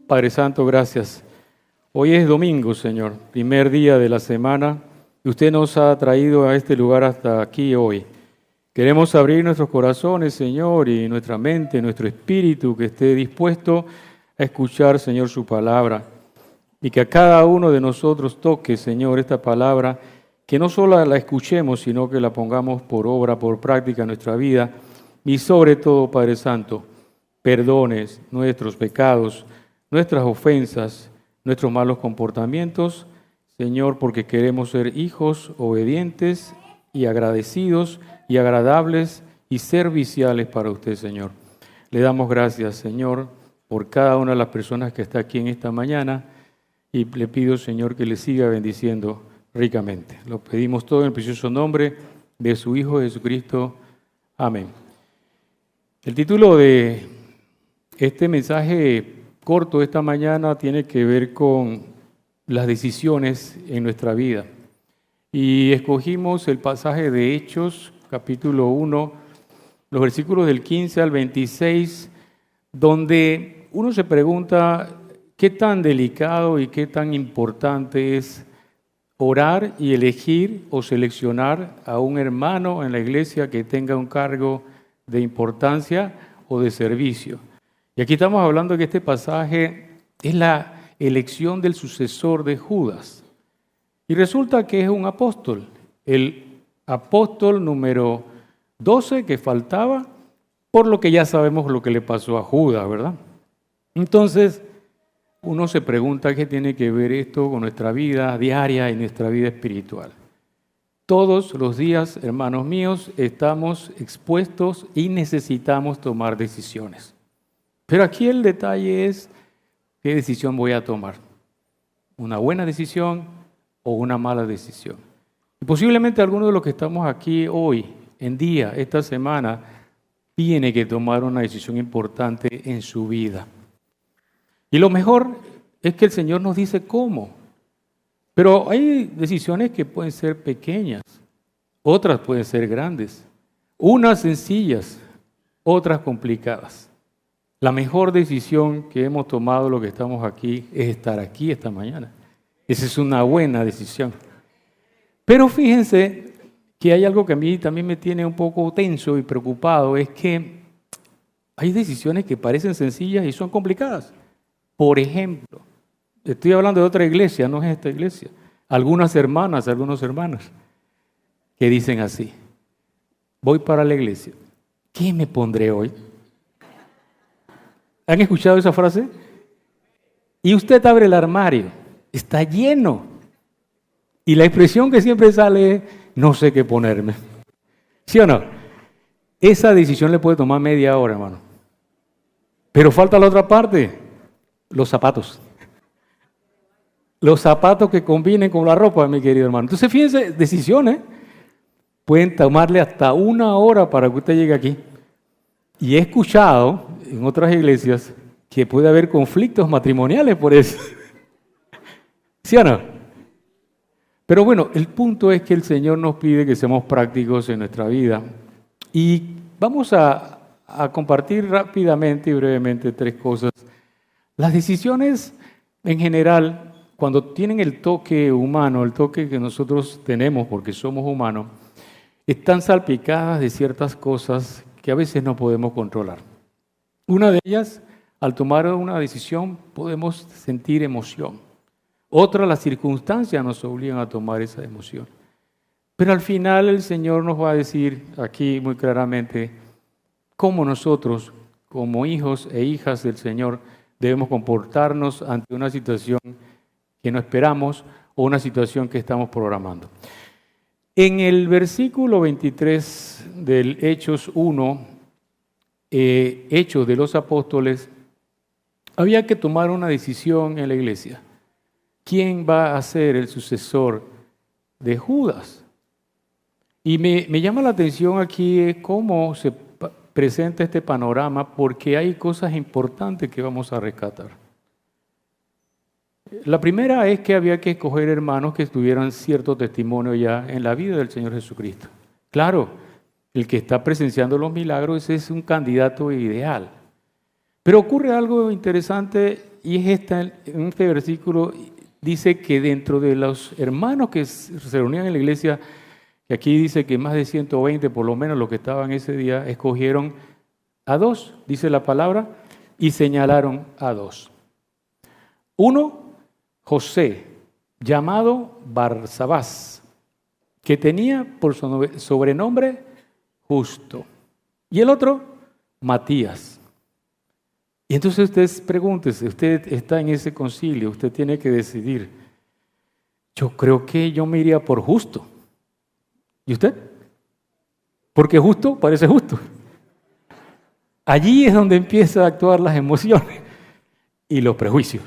Padre Santo, gracias. Hoy es domingo, Señor, primer día de la semana, y usted nos ha traído a este lugar hasta aquí hoy. Queremos abrir nuestros corazones, Señor, y nuestra mente, nuestro espíritu, que esté dispuesto a escuchar, Señor, su palabra. Y que a cada uno de nosotros toque, Señor, esta palabra, que no solo la escuchemos, sino que la pongamos por obra, por práctica en nuestra vida. Y sobre todo, Padre Santo, perdones nuestros pecados, nuestras ofensas, nuestros malos comportamientos, Señor, porque queremos ser hijos obedientes y agradecidos y agradables y serviciales para usted, Señor. Le damos gracias, Señor, por cada una de las personas que está aquí en esta mañana y le pido, Señor, que le siga bendiciendo ricamente. Lo pedimos todo en el precioso nombre de su Hijo Jesucristo. Amén. El título de este mensaje corto esta mañana tiene que ver con las decisiones en nuestra vida. Y escogimos el pasaje de Hechos, capítulo 1, los versículos del 15 al 26, donde uno se pregunta qué tan delicado y qué tan importante es orar y elegir o seleccionar a un hermano en la iglesia que tenga un cargo de importancia o de servicio. Y aquí estamos hablando de que este pasaje es la elección del sucesor de Judas. Y resulta que es un apóstol, el apóstol número 12 que faltaba, por lo que ya sabemos lo que le pasó a Judas, ¿verdad? Entonces, uno se pregunta qué tiene que ver esto con nuestra vida diaria y nuestra vida espiritual. Todos los días, hermanos míos, estamos expuestos y necesitamos tomar decisiones. Pero aquí el detalle es, ¿qué decisión voy a tomar? ¿Una buena decisión o una mala decisión? Y posiblemente alguno de los que estamos aquí hoy, en día, esta semana, tiene que tomar una decisión importante en su vida. Y lo mejor es que el Señor nos dice cómo. Pero hay decisiones que pueden ser pequeñas, otras pueden ser grandes, unas sencillas, otras complicadas. La mejor decisión que hemos tomado los que estamos aquí es estar aquí esta mañana. Esa es una buena decisión. Pero fíjense que hay algo que a mí también me tiene un poco tenso y preocupado, es que hay decisiones que parecen sencillas y son complicadas. Por ejemplo, estoy hablando de otra iglesia, no es esta iglesia. Algunas hermanas, algunos hermanos que dicen así: voy para la iglesia, ¿qué me pondré hoy? ¿Han escuchado esa frase? Y usted abre el armario, está lleno. Y la expresión que siempre sale es: no sé qué ponerme. ¿Sí o no? Esa decisión le puede tomar media hora, hermano. Pero falta la otra parte, los zapatos. Los zapatos que combinen con la ropa, mi querido hermano. Entonces, fíjense, decisiones pueden tomarle hasta 1 hora para que usted llegue aquí. Y he escuchado en otras iglesias que puede haber conflictos matrimoniales por eso. ¿Sí o no? Pero bueno, el punto es que el Señor nos pide que seamos prácticos en nuestra vida. Y vamos a compartir rápidamente y brevemente 3 cosas. Las decisiones en general, cuando tienen el toque humano, el toque que nosotros tenemos porque somos humanos, están salpicadas de ciertas cosas que a veces no podemos controlar. Una de ellas, al tomar una decisión, podemos sentir emoción. Otra, las circunstancias nos obligan a tomar esa emoción. Pero al final el Señor nos va a decir aquí muy claramente cómo nosotros, como hijos e hijas del Señor, debemos comportarnos ante una situación que no esperamos o una situación que estamos programando. En el versículo 23 del Hechos 1, Hechos de los Apóstoles, había que tomar una decisión en la iglesia. ¿Quién va a ser el sucesor de Judas? Y me llama la atención aquí cómo se presenta este panorama, porque hay cosas importantes que vamos a rescatar. La primera es que había que escoger hermanos que tuvieran cierto testimonio ya en la vida del Señor Jesucristo. Claro, el que está presenciando los milagros es un candidato ideal. Pero ocurre algo interesante y es en este versículo dice que dentro de los hermanos que se reunían en la iglesia, que aquí dice que más de 120 por lo menos los que estaban ese día, escogieron a dos, dice la palabra, y señalaron a dos. Uno, José, llamado Barsabás, que tenía por sobrenombre Justo. Y el otro, Matías. Y entonces usted pregúntese, usted está en ese concilio, usted tiene que decidir. Yo creo que yo me iría por Justo. ¿Y usted? Porque Justo parece justo. Allí es donde empiezan a actuar las emociones y los prejuicios.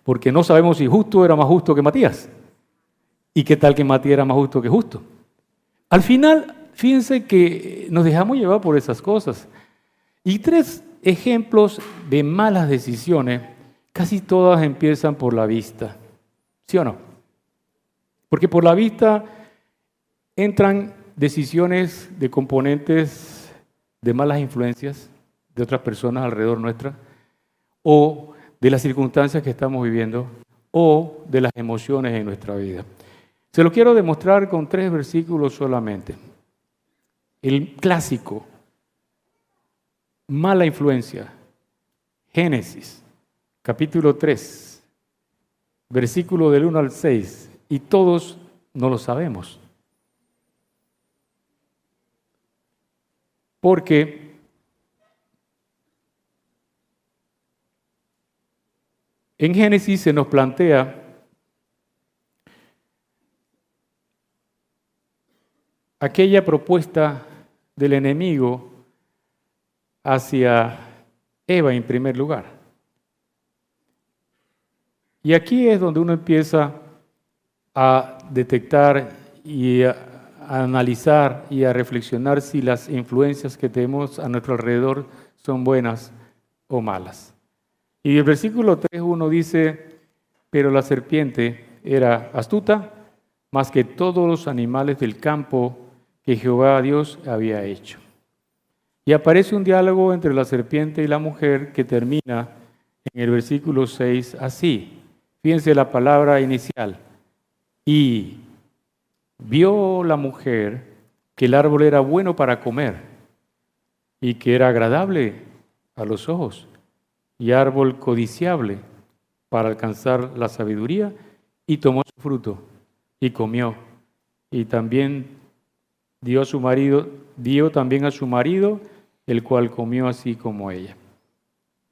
Porque no sabemos si Justo era más justo que Matías. ¿Y qué tal que Matías era más justo que Justo? Al final, fíjense que nos dejamos llevar por esas cosas. Y 3 ejemplos de malas decisiones, casi todas empiezan por la vista. ¿Sí o no? Porque por la vista entran decisiones de componentes de malas influencias de otras personas alrededor nuestra, o de las circunstancias que estamos viviendo, o de las emociones en nuestra vida. Se lo quiero demostrar con 3 versículos solamente. El clásico, mala influencia, Génesis, capítulo 3, versículo del 1 al 6, y todos no lo sabemos. Porque en Génesis se nos plantea aquella propuesta del enemigo hacia Eva en primer lugar. Y aquí es donde uno empieza a detectar y a analizar y a reflexionar si las influencias que tenemos a nuestro alrededor son buenas o malas. Y el versículo 3:1 dice, pero la serpiente era astuta más que todos los animales del campo que Jehová Dios había hecho. Y aparece un diálogo entre la serpiente y la mujer que termina en el versículo 6 así. Fíjense la palabra inicial. Y vio la mujer que el árbol era bueno para comer y que era agradable a los ojos y árbol codiciable para alcanzar la sabiduría, y tomó su fruto y comió, y también dio también a su marido, el cual comió así como ella.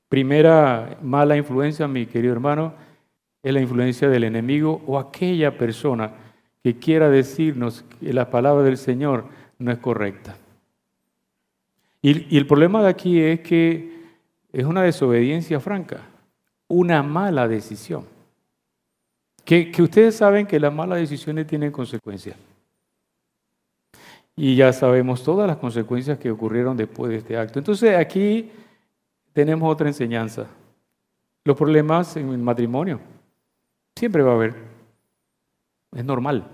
Primera mala influencia, mi querido hermano, es la influencia del enemigo o aquella persona que quiera decirnos que la palabra del Señor no es correcta. Y el problema de aquí es que es una desobediencia franca, una mala decisión. Que ustedes saben que las malas decisiones tienen consecuencias. Y ya sabemos todas las consecuencias que ocurrieron después de este acto. Entonces aquí tenemos otra enseñanza. Los problemas en el matrimonio siempre va a haber. Es normal.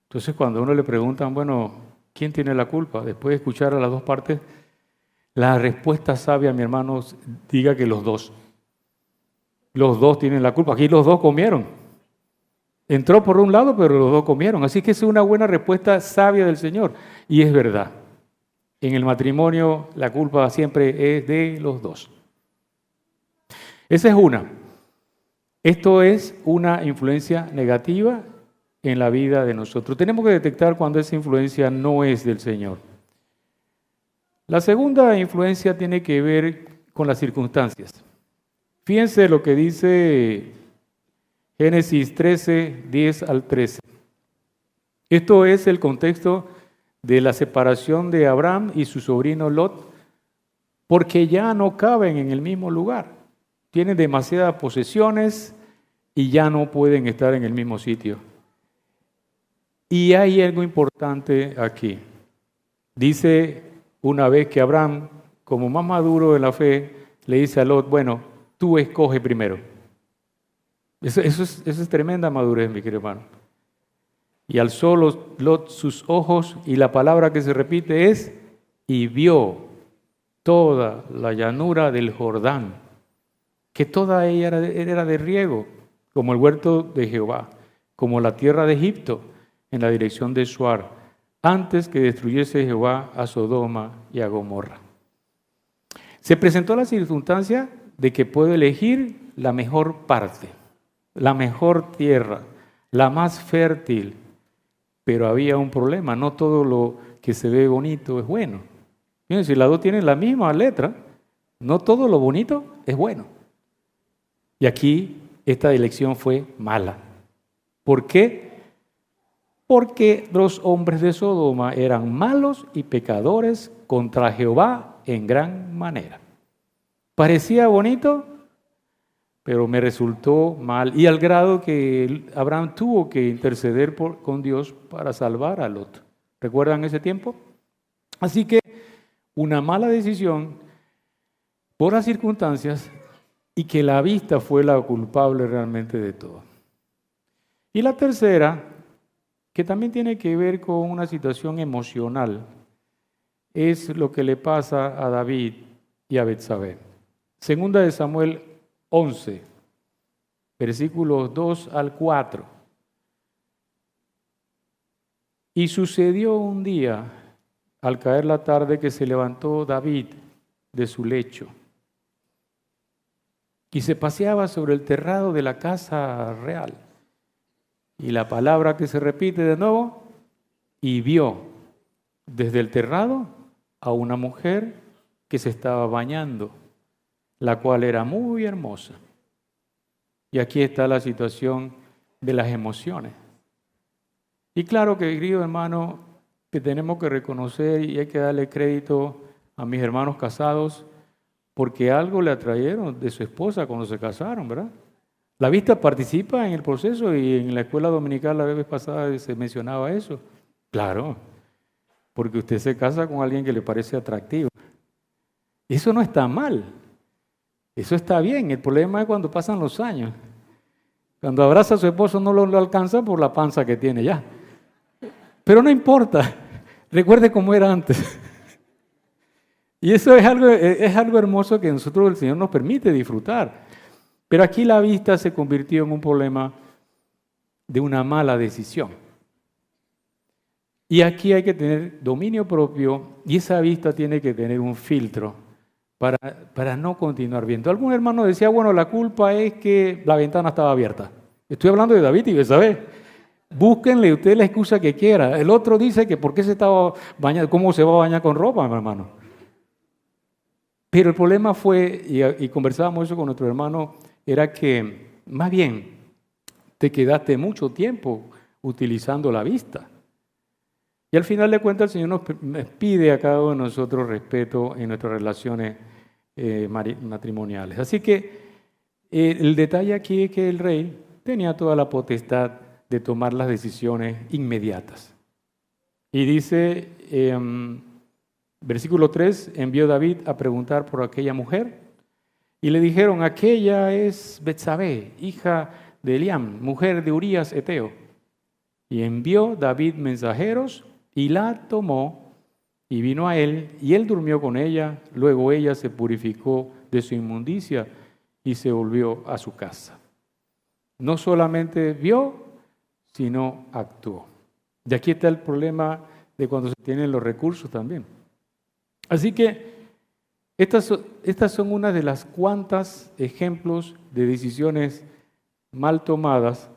Entonces cuando a uno le preguntan, bueno, ¿quién tiene la culpa? Después de escuchar a las dos partes, la respuesta sabia, mi hermano, diga que los dos. Los dos tienen la culpa. Aquí los dos comieron. Entró por un lado, pero los dos comieron. Así que es una buena respuesta sabia del Señor. Y es verdad. En el matrimonio la culpa siempre es de los dos. Esa es una. Esto es una influencia negativa en la vida de nosotros. Tenemos que detectar cuando esa influencia no es del Señor. La segunda influencia tiene que ver con las circunstancias. Fíjense lo que dice Génesis 13, 10 al 13. Esto es el contexto de la separación de Abraham y su sobrino Lot, porque ya no caben en el mismo lugar. Tienen demasiadas posesiones y ya no pueden estar en el mismo sitio. Y hay algo importante aquí. Dice una vez que Abraham, como más maduro de la fe, le dice a Lot, bueno, tú escoge primero. Eso es tremenda madurez, mi querido hermano. Y alzó Lot sus ojos, y la palabra que se repite es, y vio toda la llanura del Jordán, que toda ella era de riego, como el huerto de Jehová, como la tierra de Egipto, en la dirección de Suar, antes que destruyese Jehová a Sodoma y a Gomorra. Se presentó la circunstancia de que puedo elegir la mejor parte, la mejor tierra, la más fértil, pero había un problema, no todo lo que se ve bonito es bueno. Fíjense, si las dos tienen la misma letra, no todo lo bonito es bueno. Y aquí esta elección fue mala. ¿Por qué? Porque los hombres de Sodoma eran malos y pecadores contra Jehová en gran manera. Parecía bonito, pero me resultó mal. Y al grado que Abraham tuvo que interceder con Dios para salvar a Lot. ¿Recuerdan ese tiempo? Así que una mala decisión por las circunstancias y que la vista fue la culpable realmente de todo. Y la tercera, que también tiene que ver con una situación emocional, es lo que le pasa a David y a Betsabé. Segunda de Samuel 11, versículos 2 al 4. Y sucedió un día, al caer la tarde, que se levantó David de su lecho y se paseaba sobre el terrado de la casa real. Y la palabra que se repite de nuevo, y vio desde el terrado a una mujer que se estaba bañando, la cual era muy hermosa. Y aquí está la situación de las emociones. Y claro que, querido hermano, que tenemos que reconocer y hay que darle crédito a mis hermanos casados, porque algo le atrayeron de su esposa cuando se casaron, ¿verdad? La vista participa en el proceso y en la escuela dominical la vez pasada se mencionaba eso. Claro, porque usted se casa con alguien que le parece atractivo. Eso no está mal, eso está bien. El problema es cuando pasan los años. Cuando abraza a su esposo no lo alcanza por la panza que tiene ya. Pero no importa, recuerde cómo era antes. Y eso es algo hermoso que nosotros, el Señor nos permite disfrutar. Pero aquí la vista se convirtió en un problema de una mala decisión. Y aquí hay que tener dominio propio y esa vista tiene que tener un filtro para no continuar viendo. Algún hermano decía, bueno, la culpa es que la ventana estaba abierta. Estoy hablando de David y Betsabé. Búsquenle usted la excusa que quiera. El otro dice que por qué se estaba bañando, cómo se va a bañar con ropa, mi hermano. Pero el problema fue, y conversábamos eso con nuestro hermano, era que más bien te quedaste mucho tiempo utilizando la vista. Y al final de cuentas el Señor nos pide a cada uno de nosotros respeto en nuestras relaciones matrimoniales. Así que el detalle aquí es que el rey tenía toda la potestad de tomar las decisiones inmediatas. Y dice, versículo 3, envió David a preguntar por aquella mujer y le dijeron, aquella es Betsabé, hija de Eliam, mujer de Urías Eteo. Y envió David mensajeros y la tomó y vino a él y él durmió con ella. Luego ella se purificó de su inmundicia y se volvió a su casa. No solamente vio, sino actuó. Y aquí está el problema de cuando se tienen los recursos también. Así que estas son una de las cuantas ejemplos de decisiones mal tomadas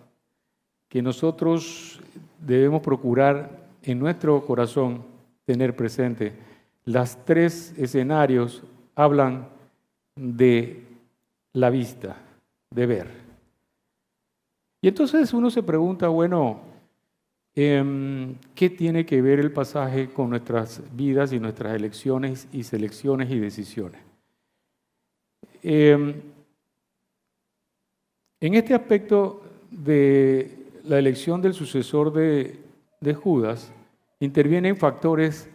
que nosotros debemos procurar en nuestro corazón tener presente. Las tres escenarios hablan de la vista, de ver. Y entonces uno se pregunta, bueno, ¿qué tiene que ver el pasaje con nuestras vidas y nuestras elecciones y selecciones y decisiones? En este aspecto de la elección del sucesor de Judas, intervienen factores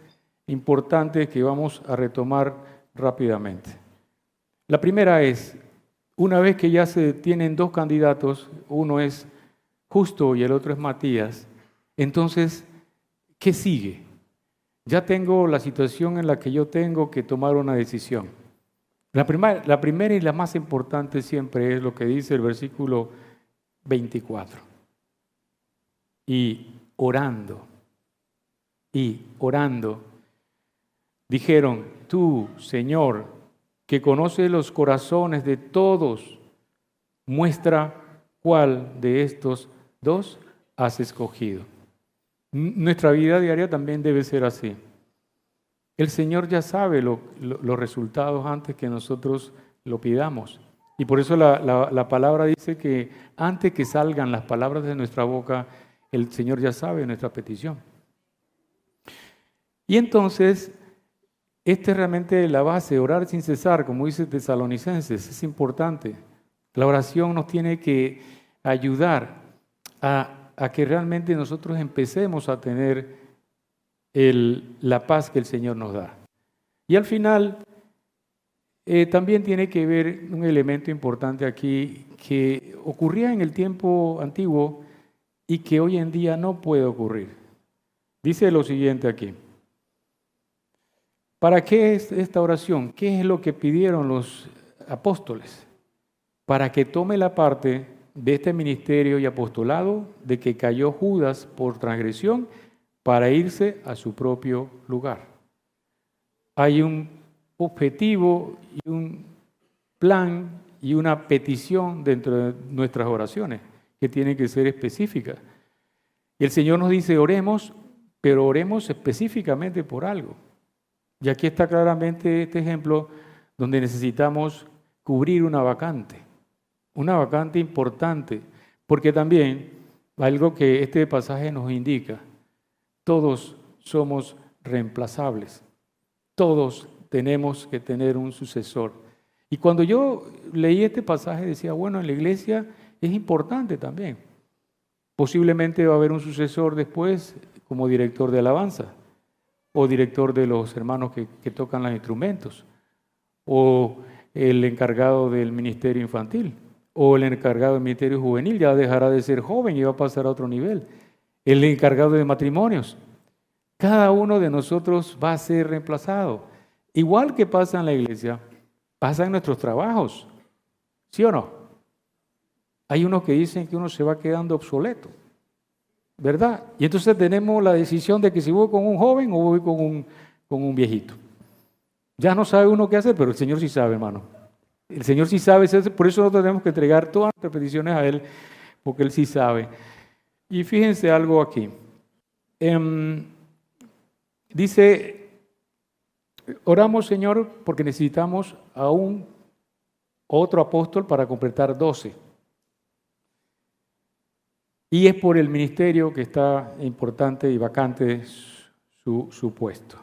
importantes que vamos a retomar rápidamente. La primera es, una vez que ya se tienen dos candidatos, uno es Justo y el otro es Matías, entonces, ¿qué sigue? Ya tengo la situación en la que yo tengo que tomar una decisión. La primera y la más importante siempre es lo que dice el versículo 24. Y orando, dijeron, tú, Señor, que conoces los corazones de todos, muestra cuál de estos dos has escogido. Nuestra vida diaria también debe ser así. El Señor ya sabe los resultados antes que nosotros lo pidamos. Y por eso la palabra dice que antes que salgan las palabras de nuestra boca, el Señor ya sabe nuestra petición. Y entonces, esta es realmente la base, orar sin cesar, como dice Tesalonicenses, es importante. La oración nos tiene que ayudar a que realmente nosotros empecemos a tener la paz que el Señor nos da. Y al final, también tiene que ver un elemento importante aquí que ocurría en el tiempo antiguo y que hoy en día no puede ocurrir. Dice lo siguiente aquí. ¿Para qué es esta oración? ¿Qué es lo que pidieron los apóstoles? Para que tome la parte de este ministerio y apostolado de que cayó Judas por transgresión para irse a su propio lugar. Hay un objetivo y un plan y una petición dentro de nuestras oraciones que tienen que ser específicas. El Señor nos dice, oremos, pero oremos específicamente por algo. Y aquí está claramente este ejemplo donde necesitamos cubrir una vacante importante, porque también algo que este pasaje nos indica, todos somos reemplazables, todos tenemos que tener un sucesor. Y cuando yo leí este pasaje decía, bueno, en la iglesia es importante también. Posiblemente va a haber un sucesor después como director de alabanza, o director de los hermanos que tocan los instrumentos, o el encargado del ministerio infantil, o el encargado del ministerio juvenil, ya dejará de ser joven y va a pasar a otro nivel. El encargado de matrimonios. Cada uno de nosotros va a ser reemplazado. Igual que pasa en la iglesia, pasa en nuestros trabajos. ¿Sí o no? Hay unos que dicen que uno se va quedando obsoleto, ¿verdad? Y entonces tenemos la decisión de que si voy con un joven o voy con un viejito. Ya no sabe uno qué hacer, pero el Señor sí sabe, hermano. El Señor sí sabe, por eso nosotros tenemos que entregar todas nuestras peticiones a Él, porque Él sí sabe. Y fíjense algo aquí. Dice, oramos, Señor, porque necesitamos a otro apóstol para completar 12. Y es por el ministerio que está importante y vacante su puesto.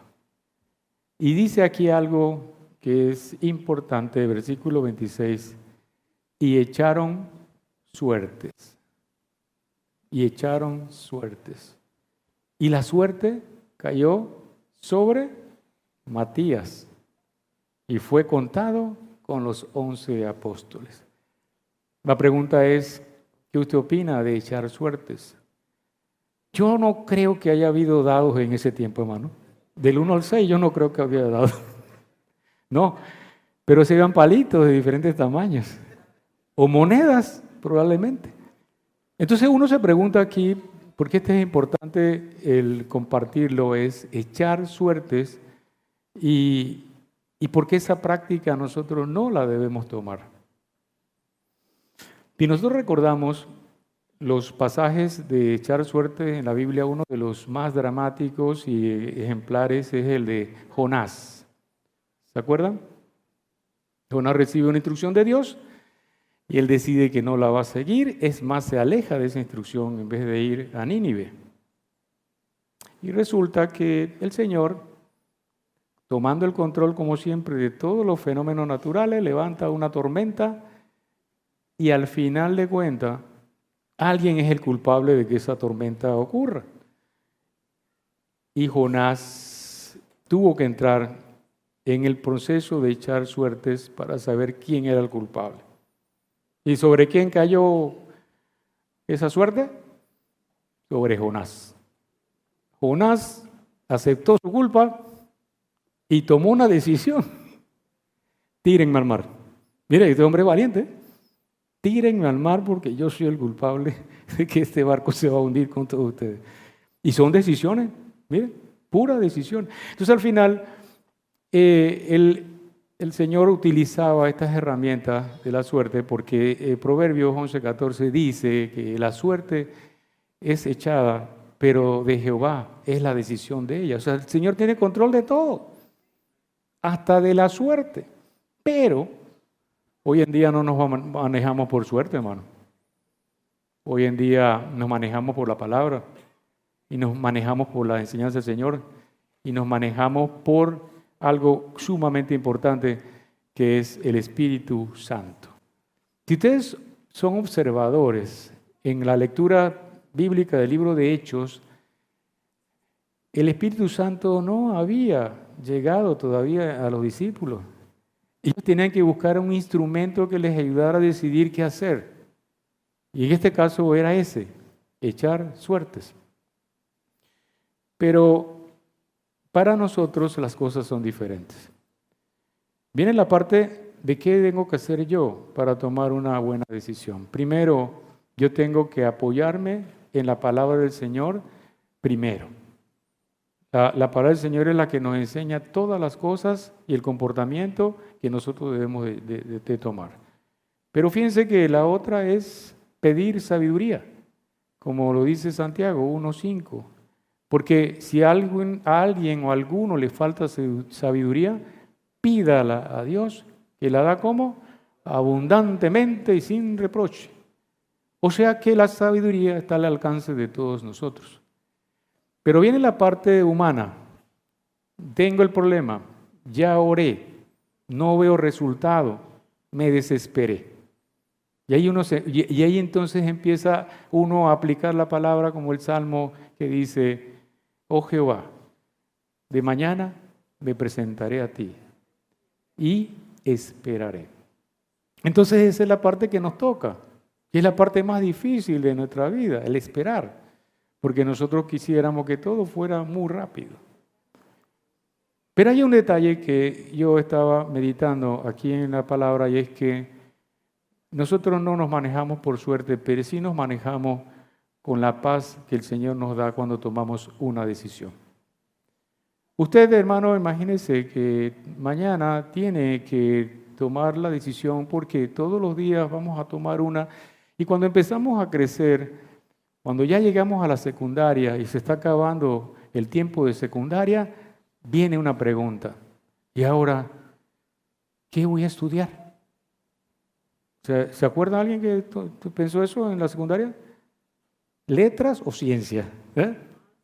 Y dice aquí algo que es importante, versículo 26, y echaron suertes. Y echaron suertes. Y la suerte cayó sobre Matías y fue contado con los 11 apóstoles. La pregunta es, ¿qué usted opina de echar suertes? Yo no creo que haya habido dados en ese tiempo, hermano. Del 1 al 6 yo no creo que había dados. No, pero se iban palitos de diferentes tamaños. O monedas, probablemente. Entonces uno se pregunta aquí, ¿por qué este es importante el compartirlo? Es echar suertes y por qué esa práctica nosotros no la debemos tomar. Si nosotros recordamos los pasajes de echar suerte en la Biblia, uno de los más dramáticos y ejemplares es el de Jonás. ¿Se acuerdan? Jonás recibe una instrucción de Dios y él decide que no la va a seguir, es más, se aleja de esa instrucción en vez de ir a Nínive. Y resulta que el Señor, tomando el control como siempre de todos los fenómenos naturales, levanta una tormenta y al final de cuentas, alguien es el culpable de que esa tormenta ocurra. Y Jonás tuvo que entrar en el proceso de echar suertes para saber quién era el culpable. ¿Y sobre quién cayó esa suerte? Sobre Jonás. Jonás aceptó su culpa y tomó una decisión. tírenme al mar. Mire, este hombre es valiente. Tírenme al mar porque yo soy el culpable de que este barco se va a hundir con todos ustedes. Y son decisiones, miren, pura decisión. Entonces al final, el Señor utilizaba estas herramientas de la suerte porque Proverbios 11:14 dice que la suerte es echada, pero de Jehová es la decisión de ella. O sea, el Señor tiene control de todo, hasta de la suerte. Pero hoy en día no nos manejamos por suerte, hermano. Hoy en día nos manejamos por la palabra y nos manejamos por la enseñanza del Señor y nos manejamos por algo sumamente importante que es el Espíritu Santo. Si ustedes son observadores en la lectura bíblica del libro de Hechos, el Espíritu Santo no había llegado todavía a los discípulos. Ellos tenían que buscar un instrumento que les ayudara a decidir qué hacer. Y en este caso era ese, echar suertes. Pero para nosotros las cosas son diferentes. Viene la parte de qué tengo que hacer yo para tomar una buena decisión. Primero, yo tengo que apoyarme en la palabra del Señor primero. La palabra del Señor es la que nos enseña todas las cosas y el comportamiento que nosotros debemos de tomar. Pero fíjense que la otra es pedir sabiduría, como lo dice Santiago 1:5. Porque si a alguien o a alguno le falta sabiduría, pídala a Dios, que la da como abundantemente y sin reproche. O sea que la sabiduría está al alcance de todos nosotros. Pero viene la parte humana. Tengo el problema, ya oré, no veo resultado, me desesperé. Y ahí entonces empieza uno a aplicar la palabra como el Salmo que dice: oh Jehová, de mañana me presentaré a ti y esperaré. Entonces esa es la parte que nos toca, y es la parte más difícil de nuestra vida, el esperar, porque nosotros quisiéramos que todo fuera muy rápido. Pero hay un detalle que yo estaba meditando aquí en la palabra, y es que nosotros no nos manejamos por suerte, pero sí nos manejamos con la paz que el Señor nos da cuando tomamos una decisión. Usted, hermano, imagínese que mañana tiene que tomar la decisión porque todos los días vamos a tomar una, y cuando empezamos a crecer, cuando ya llegamos a la secundaria y se está acabando el tiempo de secundaria, viene una pregunta: ¿y ahora qué voy a estudiar? ¿Se acuerda alguien que pensó eso en la secundaria? ¿Letras o ciencia?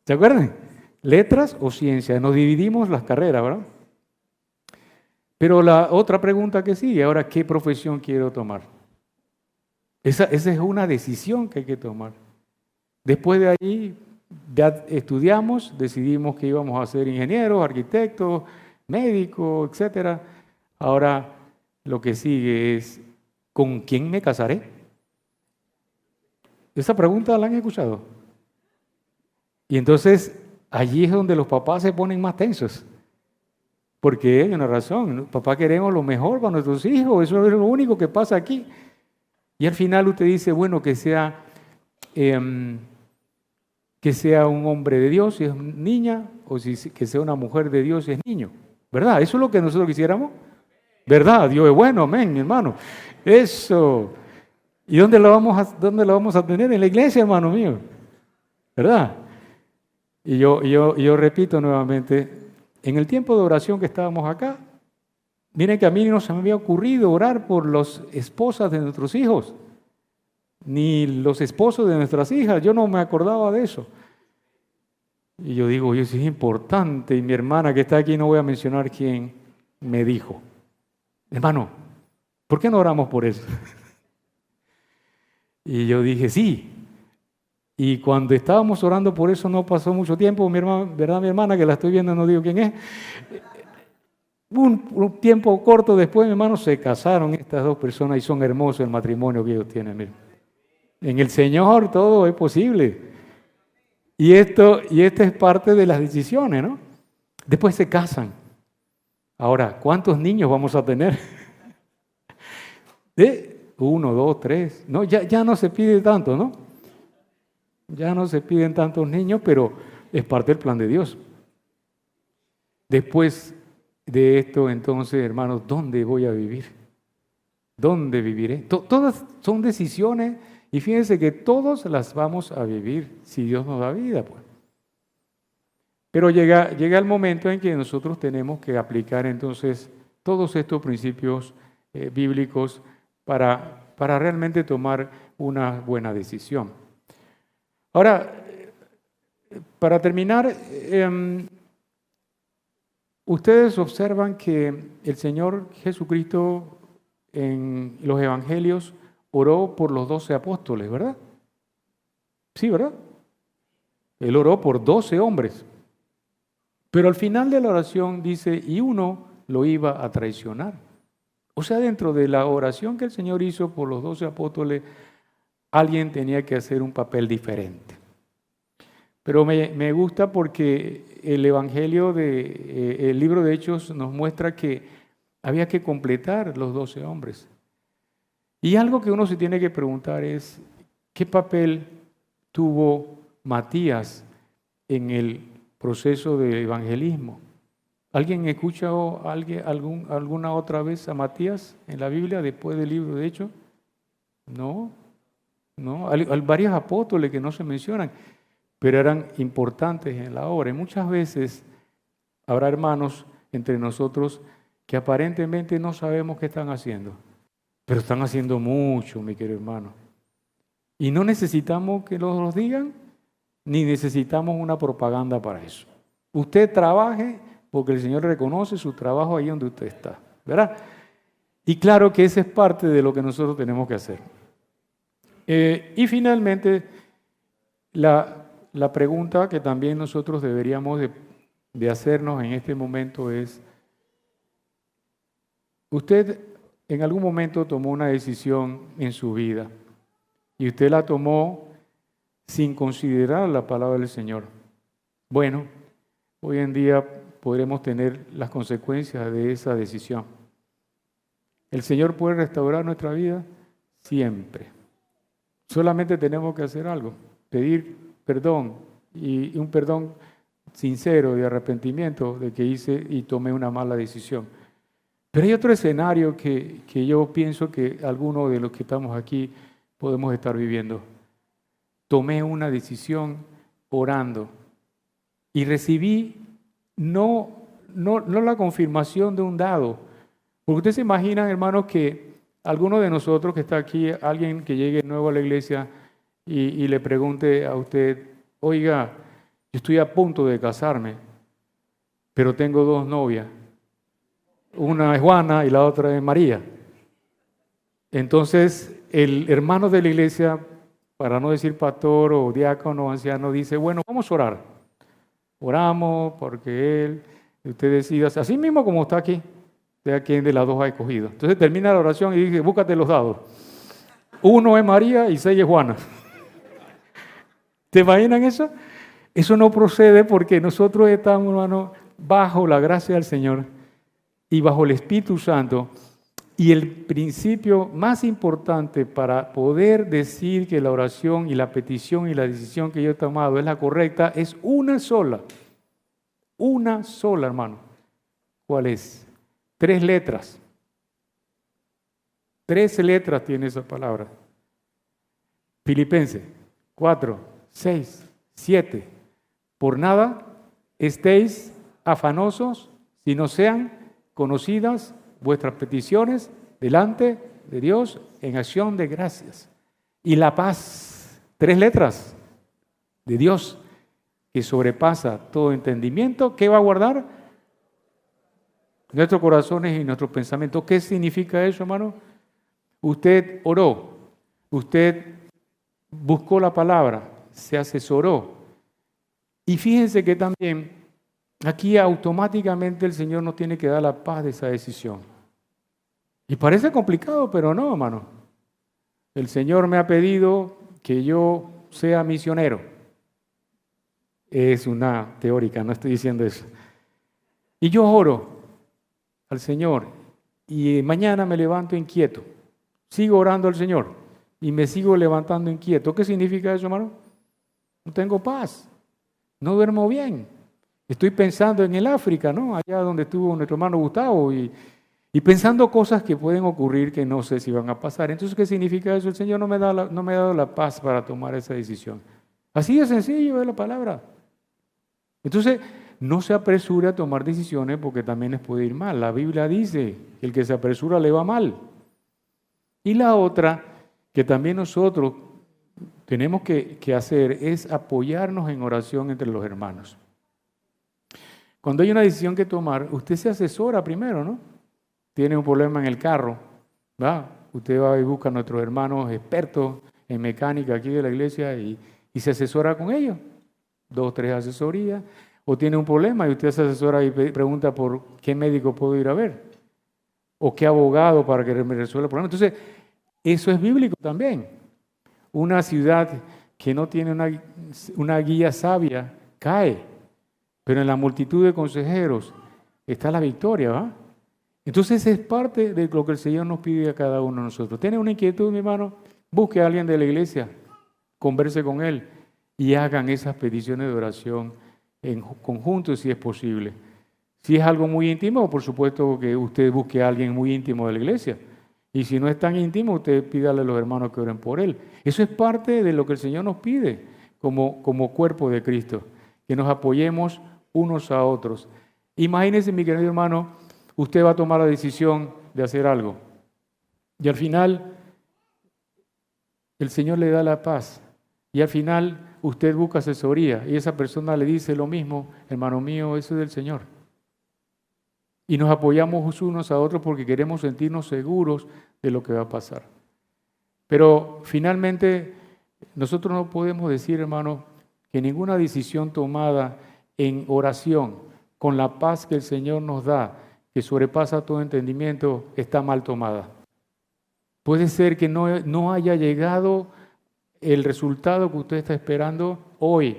¿Se acuerdan? ¿Letras o ciencia? Nos dividimos las carreras, ¿verdad? Pero la otra pregunta que sigue, ahora, ¿qué profesión quiero tomar? Esa es una decisión que hay que tomar. Después de ahí, ya estudiamos, decidimos que íbamos a ser ingenieros, arquitectos, médicos, etc. Ahora, lo que sigue es: ¿con quién me casaré? Esa pregunta la han escuchado. Y entonces, allí es donde los papás se ponen más tensos. Porque hay una razón, ¿no? Papá, queremos lo mejor para nuestros hijos, eso es lo único que pasa aquí. Y al final usted dice, bueno, que sea un hombre de Dios si es niña, o que sea una mujer de Dios si es niño. ¿Verdad? Eso es lo que nosotros quisiéramos. ¿Verdad? Dios es bueno, amén, mi hermano. Eso. ¿Y dónde lo vamos a tener? En la iglesia, hermano mío. ¿Verdad? Y yo repito nuevamente, en el tiempo de oración que estábamos acá, miren que a mí no se me había ocurrido orar por las esposas de nuestros hijos, ni los esposos de nuestras hijas. Yo no me acordaba de eso. Y yo digo, eso es importante. Y mi hermana que está aquí, no voy a mencionar quién, me dijo: hermano, ¿por qué no oramos por eso? Y yo dije, sí. Y cuando estábamos orando por eso, no pasó mucho tiempo, mi hermana, ¿verdad, mi hermana? Que la estoy viendo, no digo quién es. Un tiempo corto después, mi hermano, se casaron estas dos personas y son hermosos el matrimonio que ellos tienen. Miren. En el Señor todo es posible. Y esta es parte de las decisiones, ¿no? Después se casan. Ahora, ¿cuántos niños vamos a tener? De 1, 2, 3. No, ya no se pide tanto, ¿no? Ya no se piden tantos niños, pero es parte del plan de Dios. Después de esto, entonces, hermanos, ¿dónde voy a vivir? ¿Dónde viviré? Todas son decisiones y fíjense que todas las vamos a vivir si Dios nos da vida, pues. Pero llega el momento en que nosotros tenemos que aplicar entonces todos estos principios bíblicos para realmente tomar una buena decisión. Ahora, para terminar, ustedes observan que el Señor Jesucristo en los evangelios oró por los 12 apóstoles, ¿verdad? Sí, ¿verdad? Él oró por 12 hombres. Pero al final de la oración dice, y uno lo iba a traicionar. O sea, dentro de la oración que el Señor hizo por los 12 apóstoles, alguien tenía que hacer un papel diferente. Pero me gusta porque el Evangelio el libro de Hechos nos muestra que había que completar los 12 hombres. Y algo que uno se tiene que preguntar es, ¿qué papel tuvo Matías en el proceso de evangelismo? ¿Alguien escuchó alguna otra vez a Matías en la Biblia después del libro de Hechos? No. Hay varios apóstoles que no se mencionan, pero eran importantes en la obra. Y muchas veces habrá hermanos entre nosotros que aparentemente no sabemos qué están haciendo, pero están haciendo mucho, mi querido hermano. Y no necesitamos que nos lo digan, ni necesitamos una propaganda para eso. Usted trabaje porque el Señor reconoce su trabajo ahí donde usted está, ¿verdad? Y claro que esa es parte de lo que nosotros tenemos que hacer. Y finalmente, la pregunta que también nosotros deberíamos de hacernos en este momento es, ¿usted en algún momento tomó una decisión en su vida y usted la tomó sin considerar la palabra del Señor? Bueno, hoy en día podremos tener las consecuencias de esa decisión. ¿El Señor puede restaurar nuestra vida? Siempre. Solamente tenemos que hacer algo, pedir perdón y un perdón sincero de arrepentimiento de que hice y tomé una mala decisión. Pero hay otro escenario que yo pienso que algunos de los que estamos aquí podemos estar viviendo. Tomé una decisión orando y recibí no la confirmación de un dado. Porque ustedes se imaginan, hermanos, que alguno de nosotros que está aquí, alguien que llegue nuevo a la iglesia y le pregunte a usted, oiga, yo estoy a punto de casarme, pero tengo 2 novias. Una es Juana y la otra es María. Entonces, el hermano de la iglesia, para no decir pastor o diácono o anciano, dice, bueno, vamos a orar. Oramos porque usted decida, así mismo como está aquí, sea quién de las 2 ha escogido. Entonces termina la oración y dice, búscate los dados. 1 es María y 6 es Juana. ¿Te imaginan eso? Eso no procede porque nosotros estamos, hermano, bajo la gracia del Señor y bajo el Espíritu Santo. Y el principio más importante para poder decir que la oración y la petición y la decisión que yo he tomado es la correcta es una sola. Una sola, hermano. ¿Cuál es? 3 letras. 3 letras tiene esa palabra. Filipenses 4, 6, 7. Por nada estéis afanosos, si no sean conocidas vuestras peticiones delante de Dios en acción de gracias. Y la paz, 3 letras, de Dios, que sobrepasa todo entendimiento, ¿qué va a guardar? Nuestros corazones y nuestros pensamientos. ¿Qué significa eso, hermano? Usted oró, usted buscó la palabra, se asesoró. Y fíjense que también aquí automáticamente el Señor nos tiene que dar la paz de esa decisión. Y parece complicado, pero no, hermano. El Señor me ha pedido que yo sea misionero. Es una teórica, no estoy diciendo eso. Y yo oro al Señor y mañana me levanto inquieto. sigo orando al Señor y me sigo levantando inquieto. ¿Qué significa eso, hermano? No tengo paz, no duermo bien. Estoy pensando en el África, ¿no? Allá donde estuvo nuestro hermano Gustavo y pensando cosas que pueden ocurrir que no sé si van a pasar. Entonces, ¿qué significa eso? El Señor no me ha dado la paz para tomar esa decisión. Así de sencillo es la palabra. Entonces, no se apresure a tomar decisiones porque también les puede ir mal. La Biblia dice que el que se apresura le va mal. Y la otra, que también nosotros tenemos que hacer, es apoyarnos en oración entre los hermanos. Cuando hay una decisión que tomar, usted se asesora primero, ¿no? Tiene un problema en el carro, ¿va? Usted va y busca a nuestros hermanos expertos en mecánica aquí de la iglesia y se asesora con ellos. 2 o 3 asesorías. O tiene un problema y usted se asesora y pregunta por qué médico puedo ir a ver. O qué abogado para que me resuelva el problema. Entonces, eso es bíblico también. Una ciudad que no tiene una guía sabia cae, pero en la multitud de consejeros está la victoria, ¿va? Entonces es parte de lo que el Señor nos pide a cada uno de nosotros. ¿Tiene una inquietud, mi hermano? Busque a alguien de la iglesia, converse con él y hagan esas peticiones de oración en conjunto si es posible. Si es algo muy íntimo, por supuesto que usted busque a alguien muy íntimo de la iglesia. Y si no es tan íntimo, usted pídale a los hermanos que oren por él. Eso es parte de lo que el Señor nos pide como cuerpo de Cristo, que nos apoyemos unos a otros. Imagínese, mi querido hermano, usted va a tomar la decisión de hacer algo y al final el Señor le da la paz y al final usted busca asesoría y esa persona le dice lo mismo, hermano mío, eso es del Señor. Y nos apoyamos unos a otros porque queremos sentirnos seguros de lo que va a pasar. Pero finalmente nosotros no podemos decir, hermano, que ninguna decisión tomada en oración con la paz que el Señor nos da, que sobrepasa todo entendimiento, está mal tomada. Puede ser que no haya llegado el resultado que usted está esperando hoy,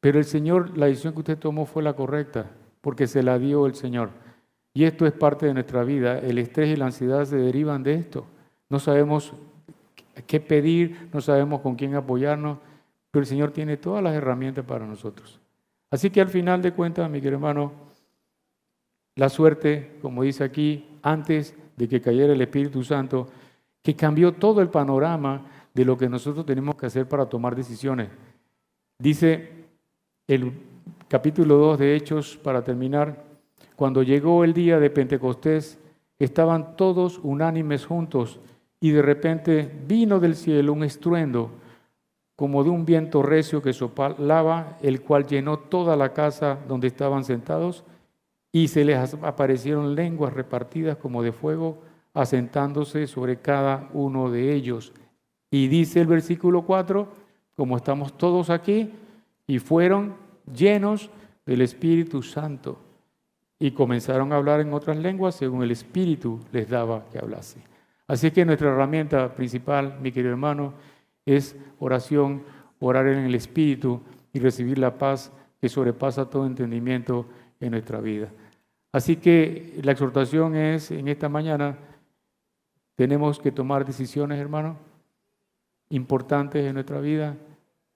pero el Señor, la decisión que usted tomó fue la correcta, porque se la dio el Señor. Y esto es parte de nuestra vida. El estrés y la ansiedad se derivan de esto. No sabemos qué pedir, no sabemos con quién apoyarnos, pero el Señor tiene todas las herramientas para nosotros. Así que al final de cuentas, mi querido hermano, la suerte, como dice aquí, antes de que cayera el Espíritu Santo, que cambió todo el panorama de lo que nosotros tenemos que hacer para tomar decisiones. Dice el capítulo 2 de Hechos, para terminar, cuando llegó el día de Pentecostés, estaban todos unánimes juntos y de repente vino del cielo un estruendo como de un viento recio que soplaba, el cual llenó toda la casa donde estaban sentados y se les aparecieron lenguas repartidas como de fuego, asentándose sobre cada uno de ellos. Y dice el versículo 4, como estamos todos aquí, y fueron llenos del Espíritu Santo y comenzaron a hablar en otras lenguas según el Espíritu les daba que hablase. Así que nuestra herramienta principal, mi querido hermano, es oración, orar en el Espíritu y recibir la paz que sobrepasa todo entendimiento en nuestra vida. Así que la exhortación es, en esta mañana, tenemos que tomar decisiones, hermano, importantes en nuestra vida.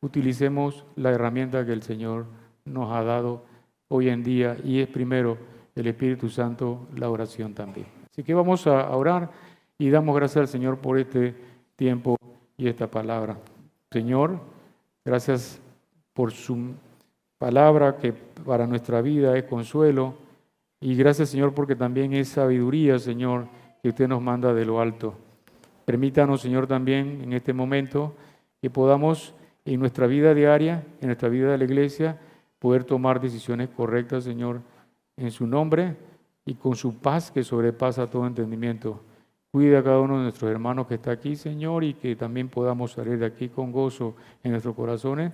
Utilicemos la herramienta que el Señor nos ha dado hoy en día y es primero el Espíritu Santo, la oración también. Así que vamos a orar y damos gracias al Señor por este tiempo y esta palabra. Señor, gracias por su palabra que para nuestra vida es consuelo y gracias, Señor, porque también es sabiduría, Señor, que usted nos manda de lo alto. Permítanos, Señor, también en este momento que podamos en nuestra vida diaria, en nuestra vida de la iglesia, poder tomar decisiones correctas, Señor, en su nombre y con su paz que sobrepasa todo entendimiento. Cuida a cada uno de nuestros hermanos que está aquí, Señor, y que también podamos salir de aquí con gozo en nuestros corazones,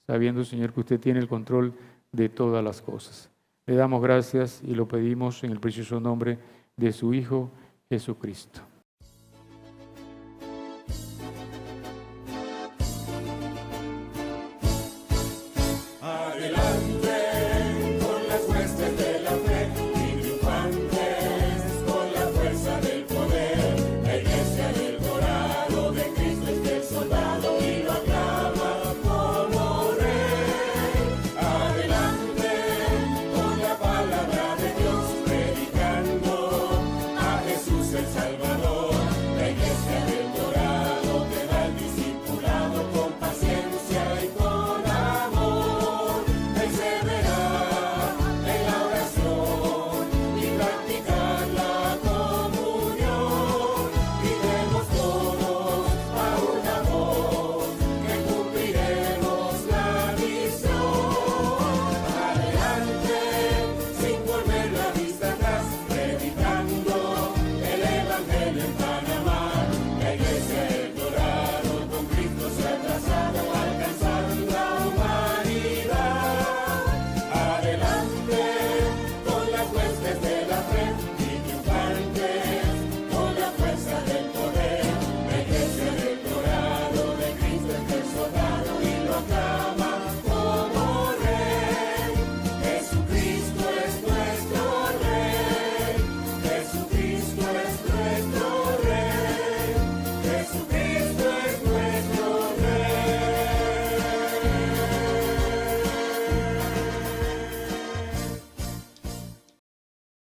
sabiendo, Señor, que usted tiene el control de todas las cosas. Le damos gracias y lo pedimos en el precioso nombre de su Hijo Jesucristo.